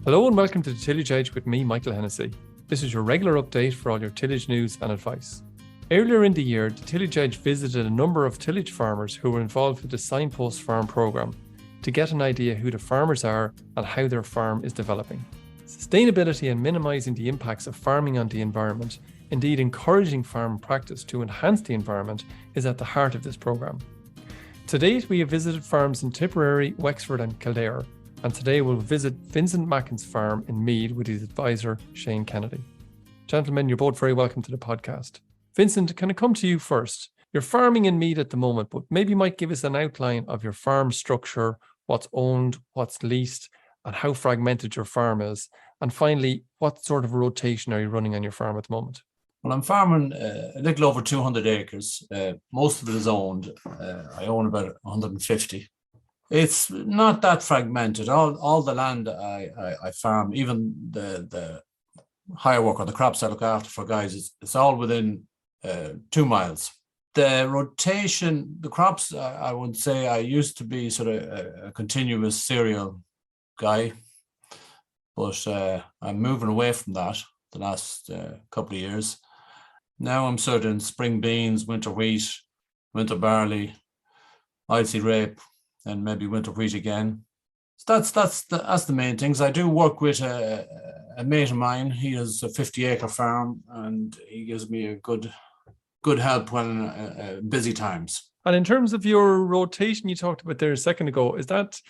Hello and welcome to the Tillage Edge with me, Michael Hennessy. This is your regular update for all your tillage news and advice. Earlier in the year, the Tillage Edge visited a number of tillage farmers who were involved with the Signpost Farm programme to get an idea who the farmers are and how their farm is developing. Sustainability and minimising the impacts of farming on the environment, indeed encouraging farm practice to enhance the environment, is at the heart of this programme. To date, we have visited farms in Tipperary, Wexford and Kildare, and today we'll visit Vincent Macken's farm in Meath with his advisor, Shane Kennedy. Gentlemen, you're both very welcome to the podcast. Vincent, can I come to you first? You're farming in Meath at the moment, but maybe you might give us an outline of your farm structure, what's owned, what's leased, and how fragmented your farm is. And finally, what sort of rotation are you running on your farm at the moment? Well, I'm farming a little over 200 acres. Most of it is owned. I own about 150. It's not that fragmented. All the land I farm, even the hire work or the crops I look after for guys, it's all within 2 miles. The rotation, the crops, I would say I used to be sort of a continuous cereal guy, but I'm moving away from that the last couple of years. Now I'm sort of in spring beans, winter wheat, winter barley, oilseed rape, and maybe winter wheat again. So that's the main things. I do work with a mate of mine. He has a 50-acre farm, and he gives me a good help when busy times. And in terms of your rotation you talked about there a second ago, is that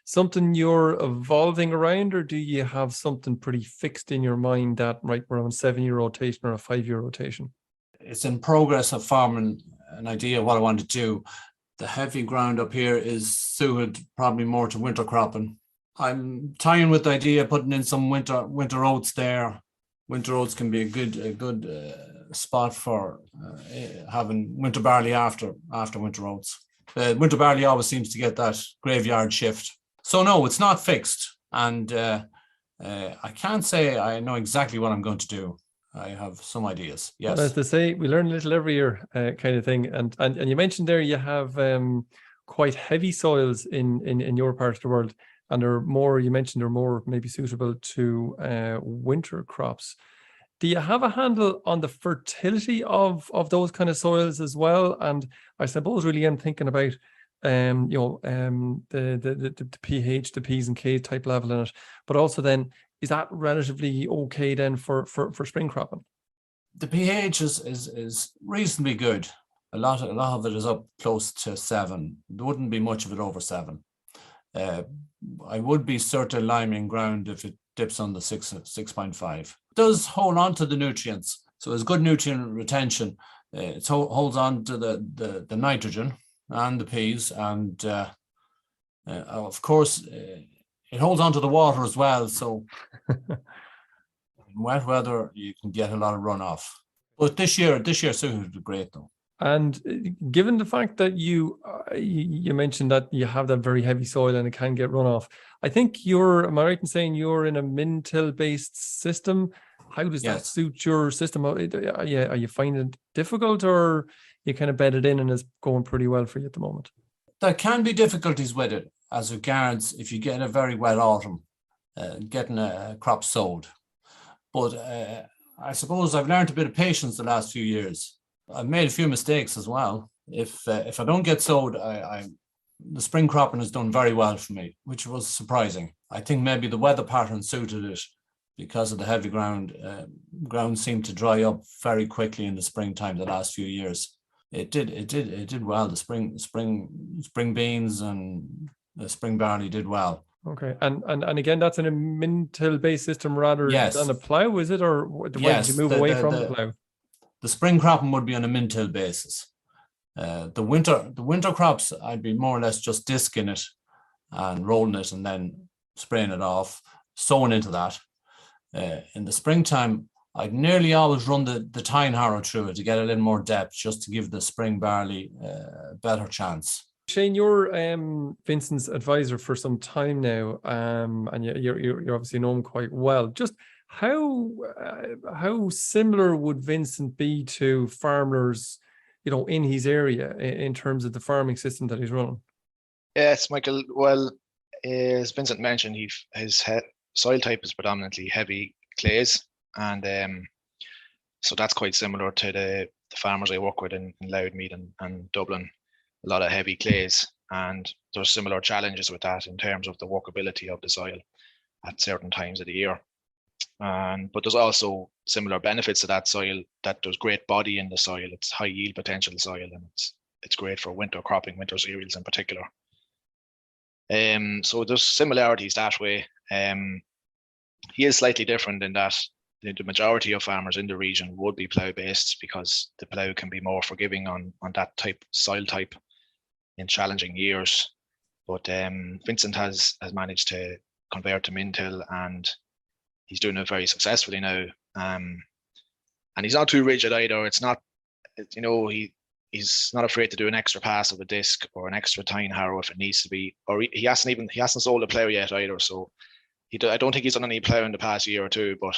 something you're evolving around, or do you have something pretty fixed in your mind that, right, we're on a 7-year rotation or a 5-year rotation? It's in progress of forming an idea of what I want to do. The heavy ground up here is suited probably more to winter cropping. I'm tying with the idea of putting in some winter oats there. Winter oats can be a good spot for having winter barley after winter oats. Winter barley always seems to get that graveyard shift. So no, it's not fixed, and I can't say I know exactly what I'm going to do. I have some ideas. Yes. Well, as they say, we learn a little every year, kind of thing. And you mentioned there you have quite heavy soils in your part of the world, and they're more. You mentioned they're more maybe suitable to winter crops. Do you have a handle on the fertility of those kind of soils as well? And I suppose really I'm thinking about the pH, the P's and K's type level in it, but also then, is that relatively okay then for spring cropping? The pH is reasonably good. A lot of it is up close to 7. There wouldn't be much of it over 7. I would be certain liming ground if it dips on the 6.5. It does hold on to the nutrients, so it's good nutrient retention. It holds on to the nitrogen and the P's, and of course it holds on to the water as well. So in wet weather you can get a lot of runoff. But this year suited great though. And given the fact that you mentioned that you have that very heavy soil and it can get runoff, I think am I right in saying you're in a min-till based system? How does that suit your system? Are you finding it difficult, or you kind of bedded in and it's going pretty well for you at the moment? There can be difficulties with it as regards if you get a very wet autumn, getting a crop sowed. But I suppose I've learned a bit of patience the last few years. I've made a few mistakes as well. If I don't get sowed, the spring cropping has done very well for me, which was surprising. I think maybe the weather pattern suited it because of the heavy ground. Ground seemed to dry up very quickly in the springtime the last few years. It did well. The spring beans and the spring barley did well. Okay, and again, that's in a min-till based system rather than a plough, is it, or when did you move away from the plough? The spring cropping would be on a min-till basis. The winter crops, I'd be more or less just disking it and rolling it and then spraying it off, sowing into that. In the springtime, I'd nearly always run the tine harrow through it to get a little more depth, just to give the spring barley a better chance. Shane, you're Vincent's advisor for some time now, and you're obviously know him quite well. Just how similar would Vincent be to farmers, in his area in terms of the farming system that he's running? Yes, Michael. Well, as Vincent mentioned, he has soil type is predominantly heavy clays, and so that's quite similar to the farmers I work with in Loudmead and Dublin. A lot of heavy clays, and there's similar challenges with that in terms of the workability of the soil at certain times of the year. But there's also similar benefits to that soil, that there's great body in the soil. It's high yield potential soil, and it's great for winter cropping, winter cereals in particular. So there's similarities that way. He is slightly different in that the majority of farmers in the region would be plough based, because the plough can be more forgiving on that soil type in challenging years. But Vincent has managed to convert to Mintill, and he's doing it very successfully now. And he's not too rigid either. It's not, he's not afraid to do an extra pass of a disc or an extra tine harrow if it needs to be. Or he hasn't sold a plough yet either. So I don't think he's done any plough in the past year or two, but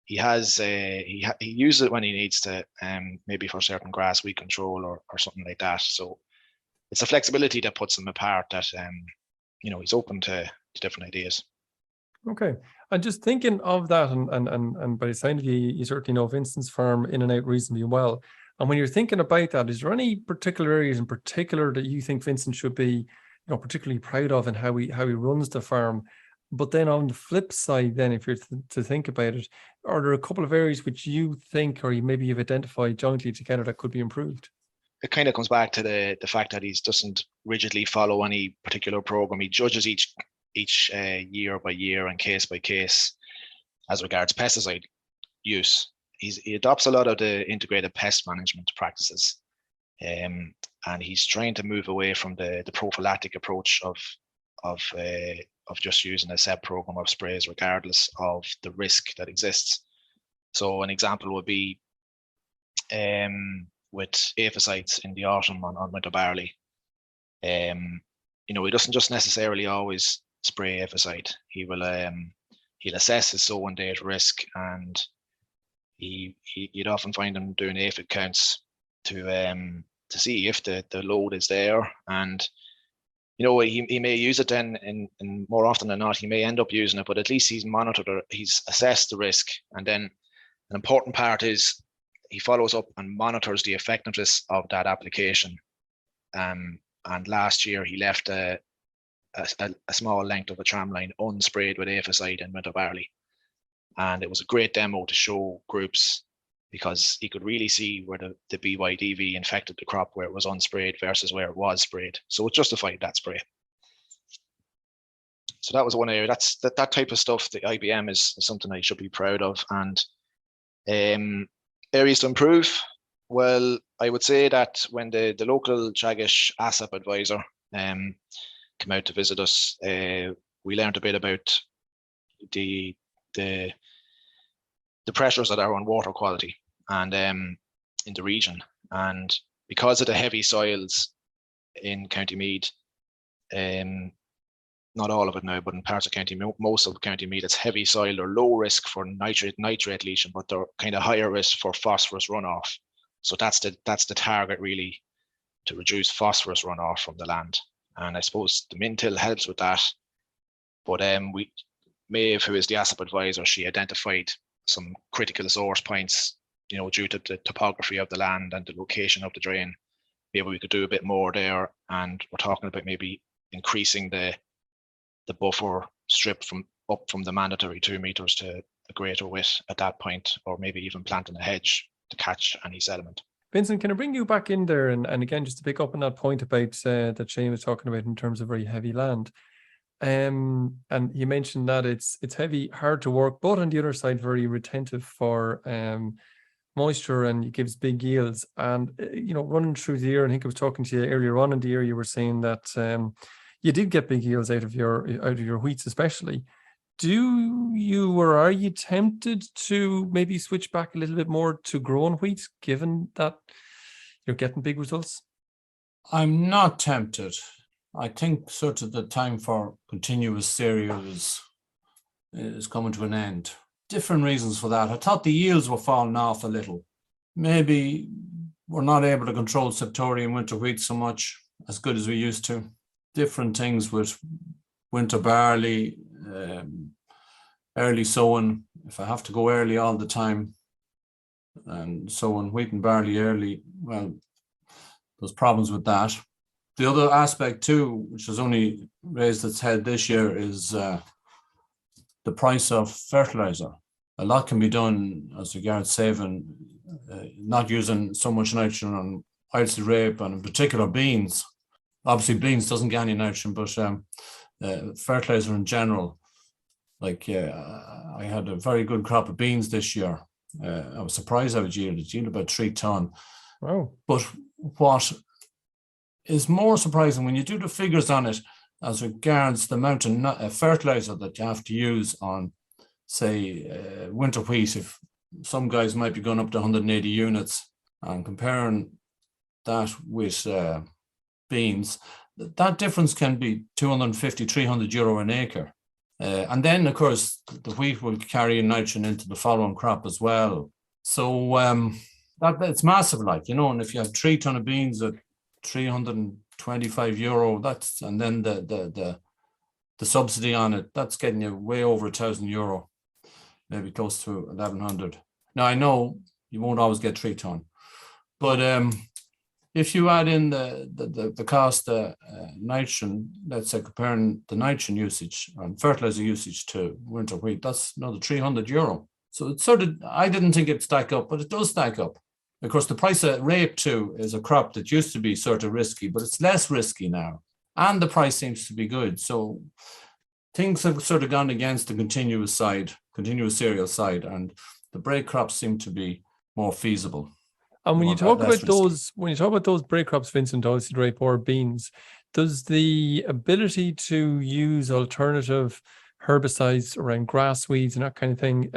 he has he uses it when he needs to, maybe for certain grass weed control or something like that. So it's a flexibility that puts him apart, that he's open to different ideas. Okay, and just thinking of that, and by the sound of you certainly know Vincent's farm in and out reasonably well. And when you're thinking about that, is there any particular areas in particular that you think Vincent should be, particularly proud of in how he runs the farm? But then on the flip side, then if you're to think about it, are there a couple of areas which you think, or maybe you've identified jointly together, that could be improved? It kind of comes back to the fact that he doesn't rigidly follow any particular program. He judges each year by year and case by case as regards pesticide use. He adopts a lot of the integrated pest management practices, and he's trying to move away from the prophylactic approach of just using a set program of sprays regardless of the risk that exists. So an example would be with aphicides in the autumn on winter barley. He doesn't just necessarily always spray aphicide. He'll assess his sowing date risk, and you'd often find him doing aphid counts to see if the load is there. And he may use it then, in more often than not, he may end up using it, but at least he's monitored or he's assessed the risk. And then an important part is he follows up and monitors the effectiveness of that application. And last year he left a small length of a tram line unsprayed with aphicide in winter barley. And it was a great demo to show groups, because he could really see where the BYDV infected the crop where it was unsprayed versus where it was sprayed. So it justified that spray. So that was one area. That type of stuff, the IBM is something I should be proud of. And areas to improve, well, I would say that when the local Teagasc ASAP advisor came out to visit us, we learned a bit about the pressures that are on water quality and in the region. And because of the heavy soils in County Meath, not all of it now, but in parts of County, most of County Meath, it's heavy soil. They're low risk for nitrate leaching, but they're kind of higher risk for phosphorus runoff. So that's the target, really, to reduce phosphorus runoff from the land. And I suppose the Mintill helps with that. But Maeve, who is the ASAP advisor, she identified some critical source points, due to the topography of the land and the location of the drain. Maybe we could do a bit more there. And we're talking about maybe increasing the buffer strip from the mandatory 2 meters to a greater width at that point, or maybe even planting a hedge to catch any sediment. Vincent, can I bring you back in there? And again, just to pick up on that point about that Shane was talking about in terms of very heavy land. And you mentioned that it's heavy, hard to work, but on the other side, very retentive for moisture, and it gives big yields. And running through the year, I think I was talking to you earlier on in the year, you were saying that you did get big yields out of your wheats, especially. Do you, or are you tempted to maybe switch back a little bit more to growing wheat, given that you're getting big results? I'm not tempted. I think sort of the time for continuous cereal is coming to an end. Different reasons for that. I thought the yields were falling off a little. Maybe we're not able to control septoria in winter wheat so much, as good as we used to. Different things with winter barley. early sowing, if I have to go early all the time and sowing wheat and barley early, well, there's problems with that. The other aspect too, which has only raised its head this year, is the price of fertilizer. A lot can be done as regards saving, not using so much nitrogen on oilseed rape and in particular beans. Obviously beans doesn't get any nitrogen, but fertilizer in general. Like I had a very good crop of beans this year. I was surprised I would yield about 3 ton. Wow. But what is more surprising when you do the figures on it as regards the amount of fertilizer that you have to use on, say, winter wheat, if some guys might be going up to 180 units, and comparing that with beans, that difference can be 250, 300 euro an acre. And then, of course, the wheat will carry nitrogen into the following crop as well. So it's massive, like, you know, and if you have 3 ton of beans at 325 euro, that's, and then the subsidy on it, that's getting you way over 1,000 euro, maybe close to 1,100. Now, I know you won't always get 3 ton, but if you add in the cost of nitrogen, let's say comparing the nitrogen usage and fertilizer usage to winter wheat, that's another 300 euro. So it's sort of, I didn't think it'd stack up, but it does stack up. Of course, the price of rape too is a crop that used to be sort of risky, but it's less risky now. And the price seems to be good. So things have sort of gone against the continuous cereal side, and the break crops seem to be more feasible. And when you talk about those break crops, Vincent, oilseed rape or beans, does the ability to use alternative herbicides around grass weeds and that kind of thing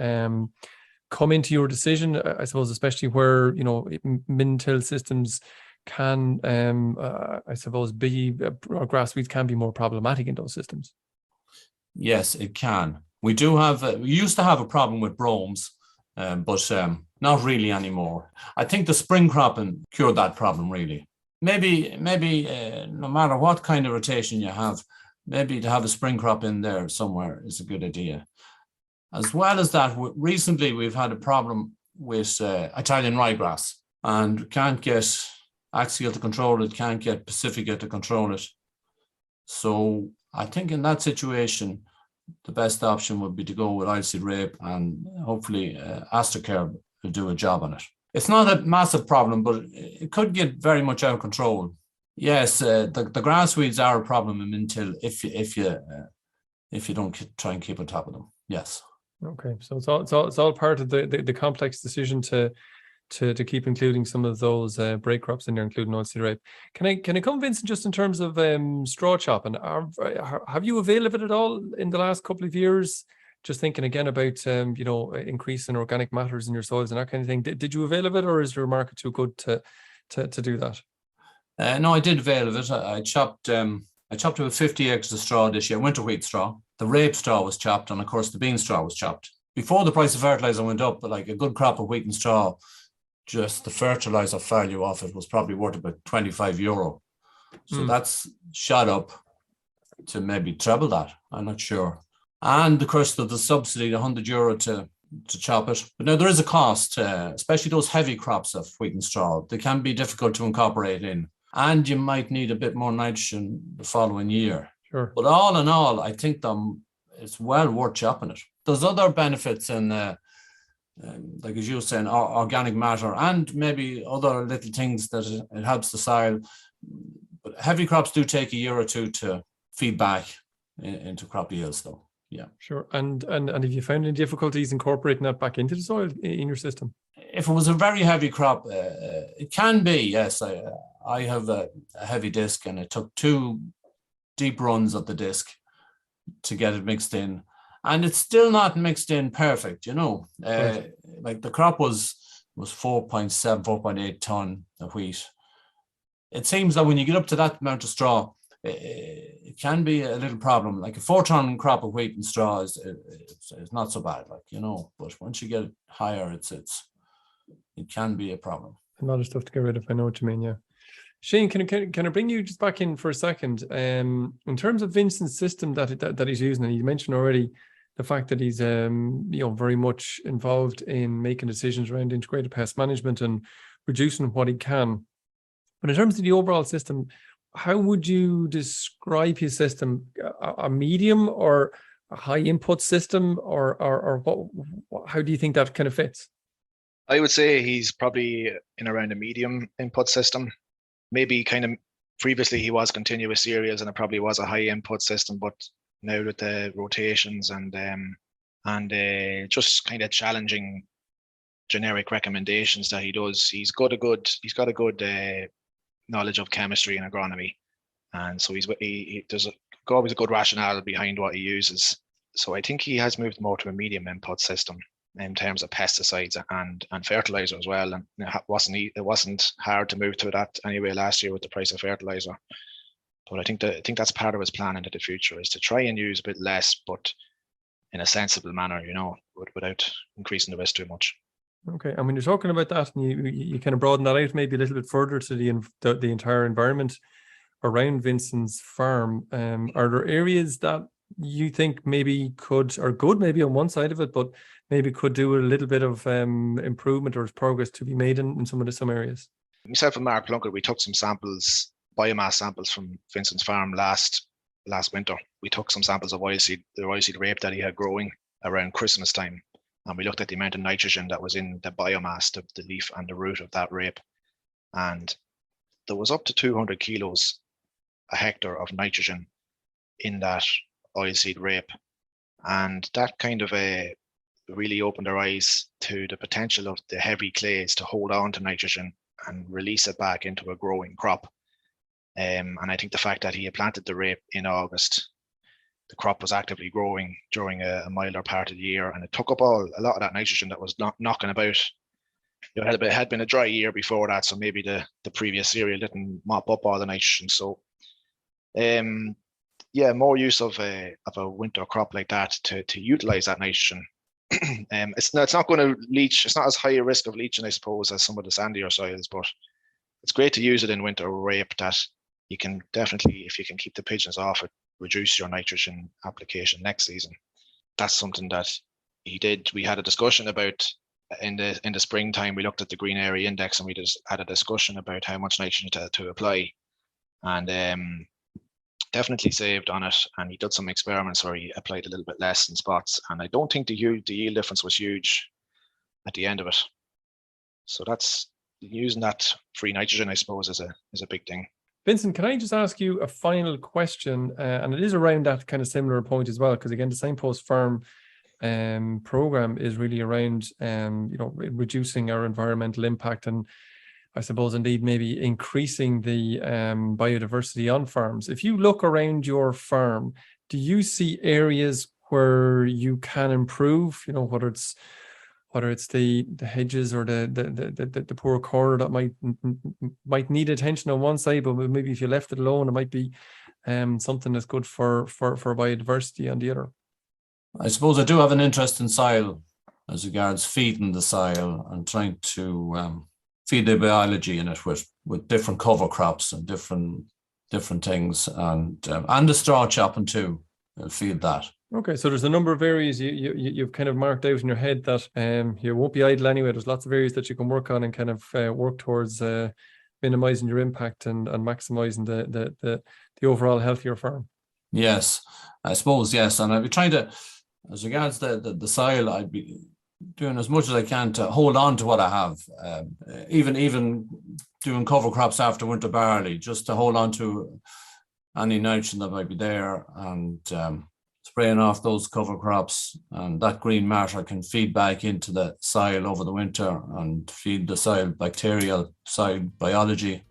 come into your decision? I suppose, especially where, you know, min-till systems can, I suppose, or grass weeds can be more problematic in those systems. Yes, it can. We used to have a problem with bromes, but not really anymore. I think the spring cropping cured that problem, really. Maybe no matter what kind of rotation you have, maybe to have a spring crop in there somewhere is a good idea. As well as that, recently we've had a problem with Italian ryegrass, and can't get Axial to control it, can't get Pacifica to control it. So I think in that situation, the best option would be to go with oilseed rape, and hopefully Astrocare will do a job on it. It's not a massive problem, but it could get very much out of control. Yes, the grass weeds are a problem in min-till if you don't try and keep on top of them. Yes. Okay, so it's all part of the complex decision to keep including some of those break crops in there, including oilseed rape. Can I come, Vincent, just in terms of straw chopping? Have you availed of it at all in the last couple of years? Just thinking again about you know, increasing organic matters in your soils and that kind of thing. Did you avail of it, or is your market too good to do that? No, I did avail of it. I chopped about 50 acres of straw this year, winter wheat straw. The rape straw was chopped, and of course the bean straw was chopped. Before the price of fertilizer went up, like a good crop of wheat and straw, just the fertilizer value of it was probably worth about 25 euro. So that's shot up to maybe treble that. I'm not sure. And of course, the subsidy, 100 euro to chop it. But now there is a cost, especially those heavy crops of wheat and straw. They can be difficult to incorporate in, and you might need a bit more nitrogen the following year. Sure. But all in all, I think it's well worth chopping it. There's other benefits in, like as you were saying, organic matter, and maybe other little things that it helps the soil. But heavy crops do take a year or two to feed back into crop yields, though. Yeah, sure. And have you found any difficulties incorporating that back into the soil in your system? If it was a very heavy crop, it can be. Yes, I have a heavy disc, and it took 2 deep runs of the disc to get it mixed in, and it's still not mixed in perfect. You know, right. Like the crop was 4.7, 4.8 ton of wheat. It seems that when you get up to that amount of straw, it can be a little problem. Like a 4-ton crop of wheat and straw is not so bad, like, you know. But once you get it higher, it can be a problem. A lot of stuff to get rid of. I know what you mean. Yeah. Shane, can I bring you just back in for a second? In terms of Vincent's system that he's using, and you mentioned already the fact that he's very much involved in making decisions around integrated pest management and reducing what he can. But in terms of the overall system, how would you describe his system? A medium or a high input system, or what? How do you think that kind of fits? I would say he's probably in around a medium input system. Maybe kind of previously he was continuous cereals and it probably was a high input system, but now with the rotations and just kind of challenging generic recommendations that he does, he's got a good knowledge of chemistry and agronomy, and so there's always a good rationale behind what he uses. So I think he has moved more to a medium input system in terms of pesticides and fertilizer as well. And it wasn't hard to move to that anyway last year with the price of fertilizer. But I think that's part of his plan into the future, is to try and use a bit less, but in a sensible manner, without increasing the risk too much. Okay, and when you're talking about that, and you kind of broaden that out maybe a little bit further to the entire environment around Vincent's farm, are there areas that you think maybe could maybe on one side of it, but maybe could do a little bit of improvement or progress to be made in some areas? Myself and Mark Plunkett, we took some samples, biomass samples from Vincent's farm last winter. We took some samples of the oilseed rape that he had growing around Christmas time, and we looked at the amount of nitrogen that was in the biomass, the leaf and the root of that rape, and there was up to 200 kilos a hectare of nitrogen in that oilseed rape, and that kind of really opened our eyes to the potential of the heavy clays to hold on to nitrogen and release it back into a growing crop. And I think the fact that he had planted the rape in August, the crop was actively growing during a milder part of the year, and it took up a lot of that nitrogen that was knocking about. It had been a dry year before that, so maybe the previous cereal didn't mop up all the nitrogen. So more use of a winter crop like that to utilize that nitrogen. It's not going to leach. It's not as high a risk of leaching, I suppose, as some of the sandier soils, but it's great to use it in winter rape. That you can definitely, if you can keep the pigeons off it, reduce your nitrogen application next season. That's something that he did. We had a discussion about in the springtime. We looked at the green area index and we just had a discussion about how much nitrogen to apply, and definitely saved on it. And he did some experiments where he applied a little bit less in spots, and I don't think the yield difference was huge at the end of it. So that's using that free nitrogen, I suppose, is a big thing. Vincent, can I just ask you a final question? And it is around that kind of similar point as well, because again, the Signpost Farm program is really around reducing our environmental impact, and I suppose indeed maybe increasing the biodiversity on farms. If you look around your farm, do you see areas where you can improve? Whether it's the hedges or the poor corner that might need attention on one side, but maybe if you left it alone, it might be something that's good for biodiversity on the other. I suppose I do have an interest in soil as regards feeding the soil and trying to feed the biology in it with different cover crops and different things, and the straw chopping too. Feed that. Okay, so there's a number of areas you've kind of marked out in your head that you won't be idle anyway. There's lots of areas that you can work on and kind of work towards minimizing your impact and maximizing the overall health of your farm. Yes, I suppose, yes. And I'd be trying to, as regards the soil, I'd be doing as much as I can to hold on to what I have, even doing cover crops after winter barley, just to hold on to any nitrogen that might be there, and spraying off those cover crops, and that green matter can feed back into the soil over the winter and feed the soil bacterial, soil biology.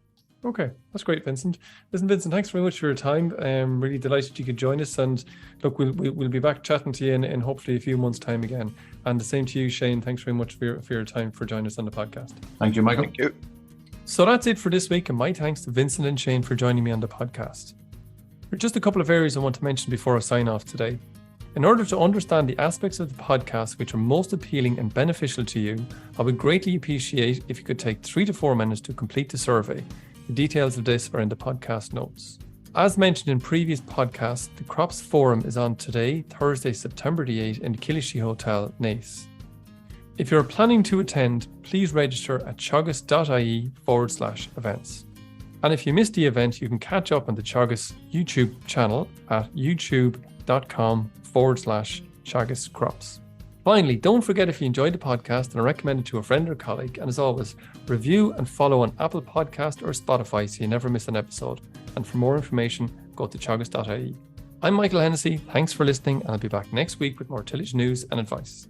Okay, that's great, Vincent. Listen, Vincent, thanks very much for your time. I'm really delighted you could join us, and look, we'll be back chatting to you in hopefully a few months' time again. And the same to you, Shane. Thanks very much for your time for joining us on the podcast. Thank you, Michael. Thank you. So that's it for this week, and my thanks to Vincent and Shane for joining me on the podcast. There are just a couple of areas I want to mention before I sign off today. In order to understand the aspects of the podcast which are most appealing and beneficial to you, I would greatly appreciate if you could take 3 to 4 minutes to complete the survey. The details of this are in the podcast notes. As mentioned in previous podcasts, the Crops Forum is on today, Thursday, September the 8th in the Killishy Hotel, Naas. If you're planning to attend, please register at teagasc.ie/events. And if you missed the event, you can catch up on the Teagasc YouTube channel at youtube.com/Teagasc Crops. Finally, don't forget, if you enjoyed the podcast and recommend it to a friend or colleague, and as always, review and follow on Apple Podcast or Spotify so you never miss an episode. And for more information, go to teagasc.ie. I'm Michael Hennessy. Thanks for listening, and I'll be back next week with more tillage news and advice.